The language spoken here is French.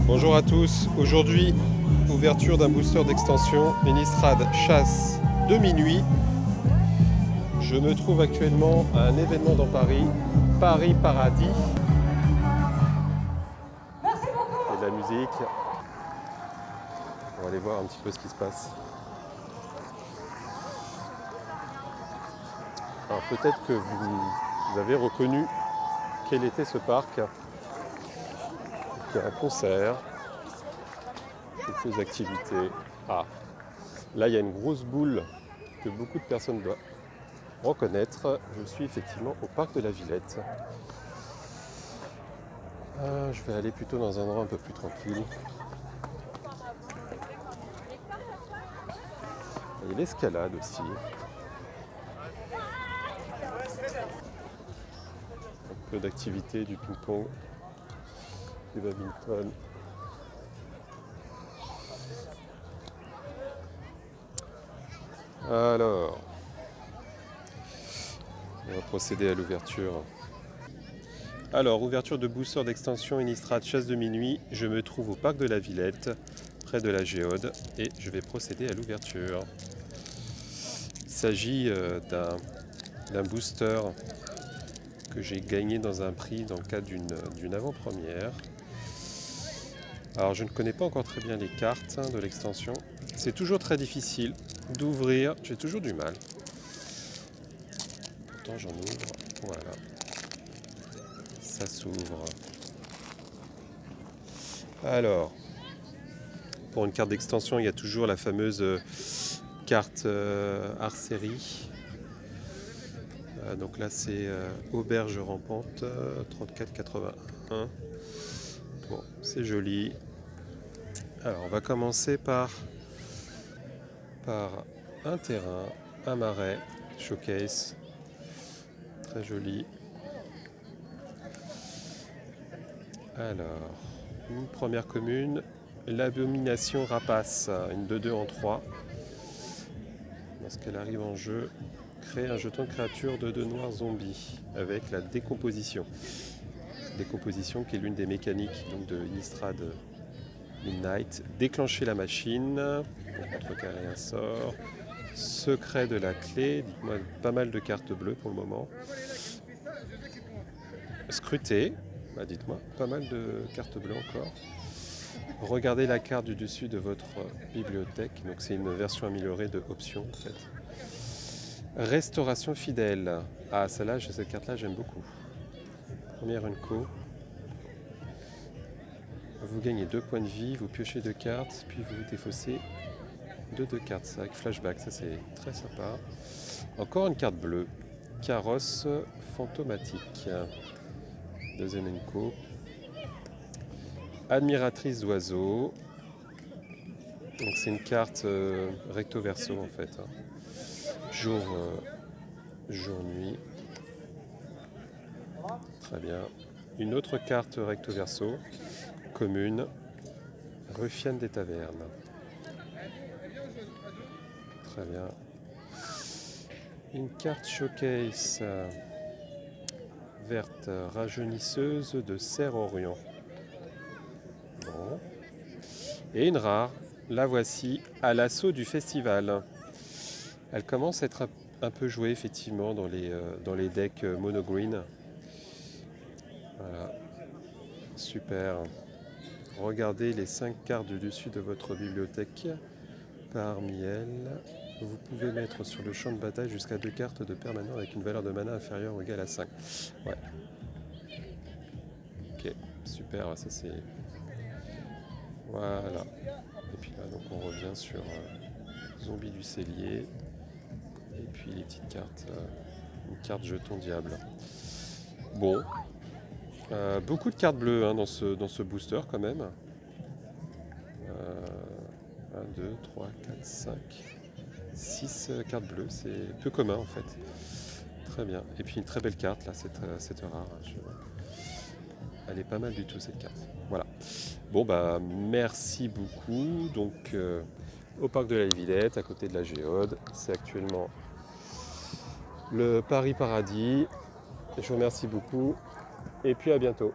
Bonjour à tous, aujourd'hui ouverture d'un booster d'extension Innistrad Chasse de minuit. Je me trouve actuellement à un événement dans Paris, Paris Paradis. Et de la musique. On va aller voir un petit peu ce qui se passe. Alors peut-être que vous avez reconnu quel était ce parc. Il y a un concert, quelques activités. Ah, là il y a une grosse boule que beaucoup de personnes doivent reconnaître. Je suis effectivement au parc de la Villette. Je vais aller plutôt dans un endroit un peu plus tranquille. Il y a l'escalade aussi. Un peu d'activité, du ping-pong, du badminton. Alors, on va procéder à l'ouverture. Alors, ouverture de booster d'extension Innistrad Chasse de minuit. Je me trouve au parc de la Villette, près de la Géode, et je vais procéder à l'ouverture. Il s'agit d'un booster que j'ai gagné dans un prix dans le cadre d'une avant-première. Alors, je ne connais pas encore très bien les cartes de l'extension. C'est toujours très difficile d'ouvrir, j'ai toujours du mal. Pourtant, j'en ouvre, voilà. Ça s'ouvre. Alors, pour une carte d'extension, il y a toujours la fameuse carte Arcerie. Donc là, c'est Auberge rampante, 34,81. Bon, c'est joli. Alors, on va commencer par un terrain, un marais, showcase. Très joli. Alors, une première commune, l'abomination rapace, une 2-2 en 3. Lorsqu'elle arrive en jeu, crée un jeton de créature de 2 noirs zombies avec la décomposition. Décomposition qui est l'une des mécaniques donc, de Innistrad Midnight. Déclencher la machine pour contrecarrer un sort. Secret de la clé, dites-moi pas mal de cartes bleues pour le moment. Scruter, dites-moi pas mal de cartes bleues encore. Regardez la carte du dessus de votre bibliothèque, donc c'est une version améliorée de options en fait. Restauration fidèle. Ah, celle-là, cette carte-là, j'aime beaucoup. Première Unco. Vous gagnez 2 points de vie, vous piochez 2 cartes, puis vous défaussez 2 cartes. Ça, avec flashback, ça c'est très sympa. Encore une carte bleue. Carrosse fantomatique. Deuxième Unco. Admiratrice d'oiseaux. Donc c'est une carte recto verso en fait. Jour, nuit. Très bien. Une autre carte recto verso, commune, Ruffiane des Tavernes. Très bien. Une carte showcase verte rajeunisseuse de Cerf-Orient. Bon. Et une rare, la voici, à l'assaut du festival. Elle commence à être un peu jouée effectivement dans les decks mono-green. Voilà, super. Regardez les 5 cartes du dessus de votre bibliothèque. Parmi elles, vous pouvez mettre sur le champ de bataille jusqu'à 2 cartes de permanent avec une valeur de mana inférieure ou égale à 5. Ouais. Ok, super, ça c'est... Voilà. Et puis là, donc on revient sur Zombie du Cellier. Et puis les petites cartes, une carte jeton diable. Bon, beaucoup de cartes bleues hein, dans ce booster quand même. 1, 2, 3, 4, 5, 6 cartes bleues, c'est peu commun en fait. Très bien. Et puis une très belle carte là, cette rare. Elle est pas mal du tout cette carte. Voilà. Bon bah merci beaucoup. Donc au parc de la Villette, à côté de la Géode, c'est actuellement le Paris Paradis. Je vous remercie beaucoup et puis à bientôt.